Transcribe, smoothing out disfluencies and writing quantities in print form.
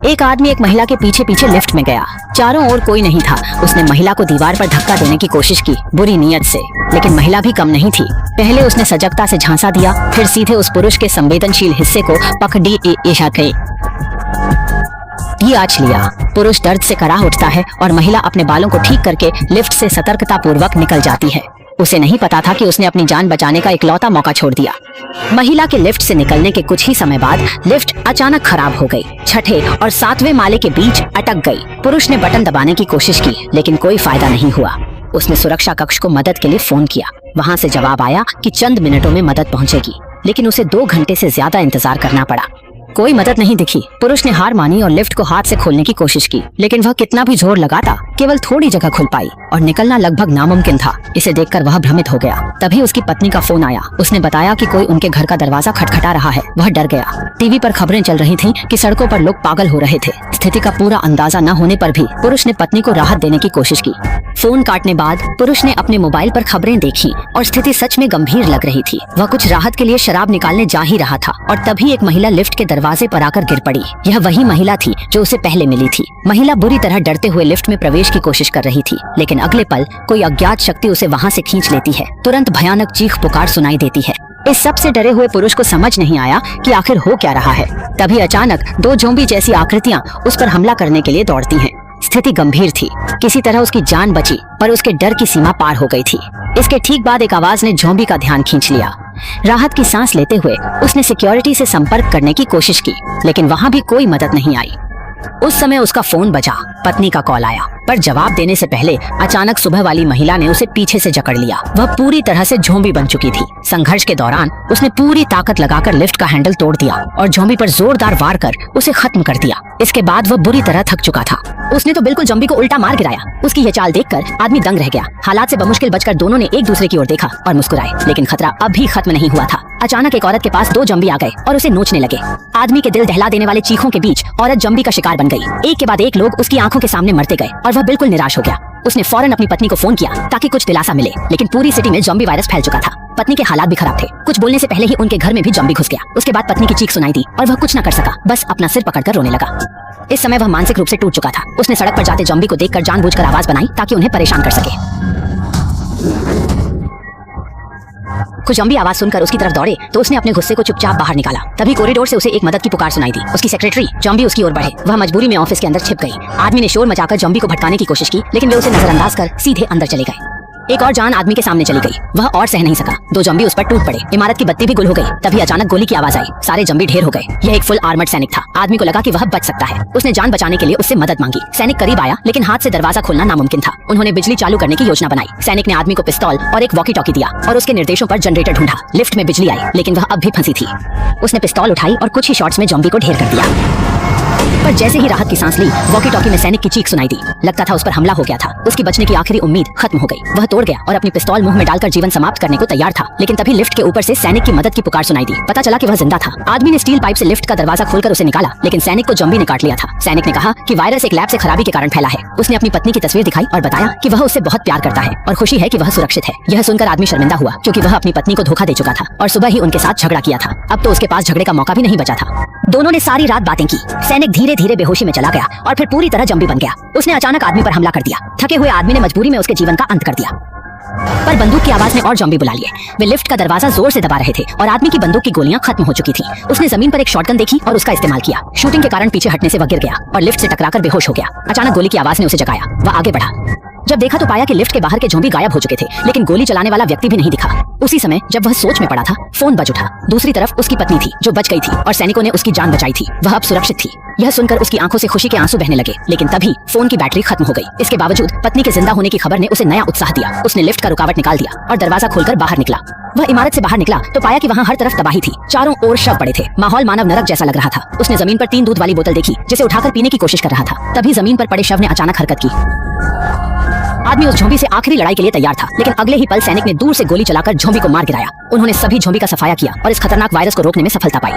एक आदमी एक महिला के पीछे पीछे लिफ्ट में गया। चारों ओर कोई नहीं था। उसने महिला को दीवार पर धक्का देने की कोशिश की बुरी नीयत से, लेकिन महिला भी कम नहीं थी। पहले उसने सजगता से झांसा दिया, फिर सीधे उस पुरुष के संवेदनशील हिस्से को आँच लिया। पुरुष दर्द से कराह उठता है और महिला अपने बालों को ठीक करके लिफ्ट से सतर्कता पूर्वक निकल जाती है। उसे नहीं पता था कि उसने अपनी जान बचाने का इकलौता मौका छोड़ दिया। महिला के लिफ्ट से निकलने के कुछ ही समय बाद लिफ्ट अचानक खराब हो गई। छठे और सातवें माले के बीच अटक गई। पुरुष ने बटन दबाने की कोशिश की, लेकिन कोई फायदा नहीं हुआ। उसने सुरक्षा कक्ष को मदद के लिए फोन किया। वहाँ से जवाब आया कि चंद मिनटों में मदद पहुँचेगी, लेकिन उसे 2 घंटे से ज्यादा इंतजार करना पड़ा। कोई मदद नहीं दिखी। पुरुष ने हार मानी और लिफ्ट को हाथ से खोलने की कोशिश की, लेकिन वह कितना भी जोर लगाता केवल थोड़ी जगह खुल पाई और निकलना लगभग नामुमकिन था। इसे देखकर वह भ्रमित हो गया। तभी उसकी पत्नी का फोन आया। उसने बताया कि कोई उनके घर का दरवाजा खटखटा रहा है। वह डर गया। टीवी पर खबरें चल रही थीं कि सड़कों पर लोग पागल हो रहे थे। स्थिति का पूरा अंदाजा न होने पर भी पुरुष ने पत्नी को राहत देने की कोशिश की। फोन काटने बाद पुरुष ने अपने मोबाइल पर खबरें देखी और स्थिति सच में गंभीर लग रही थी। वह कुछ राहत के लिए शराब निकालने जा ही रहा था और तभी एक महिला लिफ्ट के दरवाजे पर आकर गिर पड़ी। यह वही महिला थी जो उसे पहले मिली थी। महिला बुरी तरह डरते हुए लिफ्ट में प्रवेश की कोशिश कर रही थी, लेकिन अगले पल कोई अज्ञात शक्ति उसे वहां से खींच लेती है। तुरंत भयानक चीख पुकार सुनाई देती है। इस सब से डरे हुए पुरुष को समझ नहीं आया कि आखिर हो क्या रहा है। तभी अचानक 2 ज़ोंबी जैसी आकृतियां उस पर हमला करने के लिए दौड़ती हैं। स्थिति गंभीर थी। किसी तरह उसकी जान बची, पर उसके डर की सीमा पार हो गई थी। इसके ठीक बाद एक आवाज ने ज़ोंबी का ध्यान खींच लिया। राहत की सांस लेते हुए उसने सिक्योरिटी से संपर्क करने की कोशिश की, लेकिन वहां भी कोई मदद नहीं आई। उस समय उसका फोन बजा। पत्नी का कॉल आया, पर जवाब देने से पहले अचानक सुबह वाली महिला ने उसे पीछे से जकड़ लिया। वह पूरी तरह से ज़ोंबी बन चुकी थी। संघर्ष के दौरान उसने पूरी ताकत लगाकर लिफ्ट का हैंडल तोड़ दिया और ज़ोंबी पर जोरदार वार कर उसे खत्म कर दिया। इसके बाद वह बुरी तरह थक चुका था। उसने तो बिल्कुल ज़ोंबी को उल्टा मार गिराया। उसकी यह चाल देखकर आदमी दंग रह गया। हालात से बमुश्किल बचकर दोनों ने एक दूसरे की ओर देखा और मुस्कुराए, लेकिन खतरा अभी खत्म नहीं हुआ था। अचानक एक औरत के पास 2 ज़ोंबी आ गए और उसे नोचने लगे। आदमी के दिल दहला देने वाले चीखों के बीच औरत ज़ोंबी का शिकार बन गई। एक के बाद एक लोग उसकी आंखों के सामने मरते गए और वह बिल्कुल निराश हो गया। उसने फौरन अपनी पत्नी को फोन किया ताकि कुछ दिलासा मिले, लेकिन पूरी सिटी में ज़ोंबी वायरस फैल चुका था। पत्नी के हालात भी खराब थे। कुछ बोलने से पहले ही उनके घर में भी ज़ोंबी घुस गया। उसके बाद पत्नी की चीख सुनाई दी और वह कुछ न कर सका, बस अपना सिर पकड़कर रोने लगा। इस समय वह मानसिक रूप से टूट चुका था। उसने सड़क पर जाते ज़ोंबी को देखकर जानबूझकर आवाज बनाई ताकि उन्हें परेशान कर सके। कुछ ज़ोंबी आवाज सुनकर उसकी तरफ दौड़े तो उसने अपने गुस्से को चुपचाप बाहर निकाला। तभी कॉरिडोर से उसे एक मदद की पुकार सुनाई दी। उसकी सेक्रेटरी ज़ोंबी उसकी ओर बढ़े। वह मजबूरी में ऑफिस के अंदर छिप गई। आदमी ने शोर मचाकर ज़ोंबी को भटकाने की कोशिश की, लेकिन वे उसे नजरअंदाज कर सीधे अंदर चले गए। एक और जान आदमी के सामने चली गई। वह और सह नहीं सका। 2 ज़ोंबी उस पर टूट पड़े। इमारत की बत्ती भी गुल हो गई। तभी अचानक गोली की आवाज आई। सारे ज़ोंबी ढेर हो गए। यह एक फुल आर्मर्ड सैनिक था। आदमी को लगा कि वह बच सकता है। उसने जान बचाने के लिए उससे मदद मांगी। सैनिक करीब आया, लेकिन हाथ से दरवाजा खोलना नामुमकिन था। उन्होंने बिजली चालू करने की योजना बनाई। सैनिक ने आदमी को पिस्तौल और एक वॉकी टॉकी दिया और उसके निर्देशों पर जनरेटर ढूंढा। लिफ्ट में बिजली आई, लेकिन वह अब भी फंसी थी। उसने पिस्तौल उठाई और कुछ ही शॉट्स में ज़ोंबी को ढेर कर दिया। पर जैसे ही राहत की सांस ली, वॉकी टॉकी में सैनिक की चीख सुनाई दी। लगता था उस पर हमला हो गया था। उसकी बचने की आखिरी उम्मीद खत्म हो गई। वह तोड़ गया और अपनी पिस्तौल मुंह में डालकर जीवन समाप्त करने को तैयार था, लेकिन तभी लिफ्ट के ऊपर से सैनिक की मदद की पुकार सुनाई दी। पता चला कि वह जिंदा था। आदमी ने स्टील पाइप से लिफ्ट का दरवाजा खोलकर उसे निकाला, लेकिन सैनिक को ज़ोंबी ने काट लिया था। सैनिक ने कहा कि वायरस एक लैब से खराबी के कारण फैला है। उसने अपनी पत्नी की तस्वीर दिखाई और बताया कि वह उससे बहुत प्यार करता है और खुशी है कि वह सुरक्षित है। यह सुनकर आदमी शर्मिंदा हुआ, क्योंकि वह अपनी पत्नी को धोखा दे चुका था और सुबह ही उनके साथ झगड़ा किया था। अब तो उसके पास झगड़े का मौका भी नहीं बचा था। दोनों ने सारी रात बातें की। सैनिक धीरे धीरे बेहोशी में चला गया और फिर पूरी तरह ज़ोंबी बन गया। उसने अचानक आदमी पर हमला कर दिया। थके हुए आदमी ने मजबूरी में उसके जीवन का अंत कर दिया। पर बंदूक की आवाज ने और ज़ोंबी बुला लिए। वे लिफ्ट का दरवाजा जोर से दबा रहे थे और आदमी की बंदूक की गोलियां खत्म हो चुकी थीं। उसने जमीन पर एक शॉटगन देखी और उसका इस्तेमाल किया। शूटिंग के कारण पीछे हटने से वह गिर गया और लिफ्ट से टकराकर बेहोश हो गया। अचानक गोली की आवाज ने उसे जगाया। वह आगे बढ़ा। जब देखा तो पाया कि लिफ्ट के बाहर के ज़ोंबी गायब हो चुके थे, लेकिन गोली चलाने वाला व्यक्ति भी नहीं दिखा। उसी समय जब वह सोच में पड़ा था, फोन बज उठा। दूसरी तरफ उसकी पत्नी थी जो बच गई थी और सैनिकों ने उसकी जान बचाई थी। वह अब सुरक्षित थी। यह सुनकर उसकी आंखों से खुशी के आंसू बहने लगे, लेकिन तभी फोन की बैटरी खत्म हो गई। इसके बावजूद पत्नी के जिंदा होने की खबर ने उसे नया उत्साह दिया। उसने लिफ्ट का रुकावट निकाल दिया और दरवाजा खोलकर बाहर निकला। वह इमारत से बाहर निकला तो पाया कि वहाँ हर तरफ तबाही थी। चारों ओर शव पड़े थे। माहौल मानव नरक जैसा लग रहा था। उसने जमीन पर 3 दूध वाली बोतल देखी, जिसे उठाकर पीने की कोशिश कर रहा था। तभी जमीन पर पड़े शव ने अचानक हरकत की। आदमी उस ज़ोंबी से आखिरी लड़ाई के लिए तैयार था, लेकिन अगले ही पल सैनिक ने दूर से गोली चलाकर ज़ोंबी को मार गिराया। उन्होंने सभी ज़ोंबी का सफाया किया और इस खतरनाक वायरस को रोकने में सफलता पाई।